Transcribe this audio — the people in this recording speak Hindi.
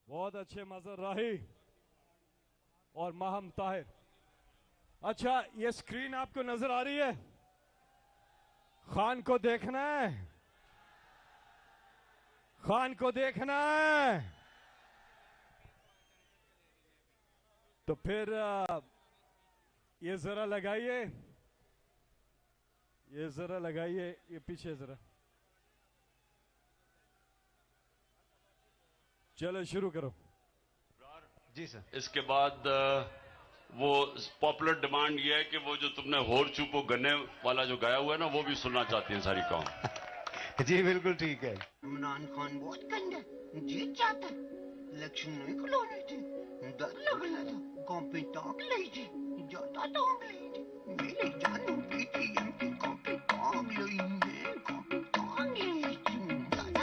बहुत अच्छे मजर राही और माहम ताहिर। अच्छा, ये स्क्रीन आपको नजर आ रही है? खान को देखना है, खान को देखना है। तो फिर ये जरा लगाइए, ये जरा लगाइए, ये पीछे जरा। चलो शुरू करो। जी सर। इसके बाद वो पॉपुलर डिमांड ये है कि वो जो तुमने होर चूपो गन्ने वाला जो गाया हुआ है ना, वो भी सुनना चाहती है सारी कौम। जी बिल्कुल ठीक है। इमरान खान बहुत गंदा, जीत जाता है। इलेक्शन नहीं खुलाने थे, डर लग रहा था। कॉपी ताक ली थी, जाता तो हम ली थी, मेरी जान उठी थी।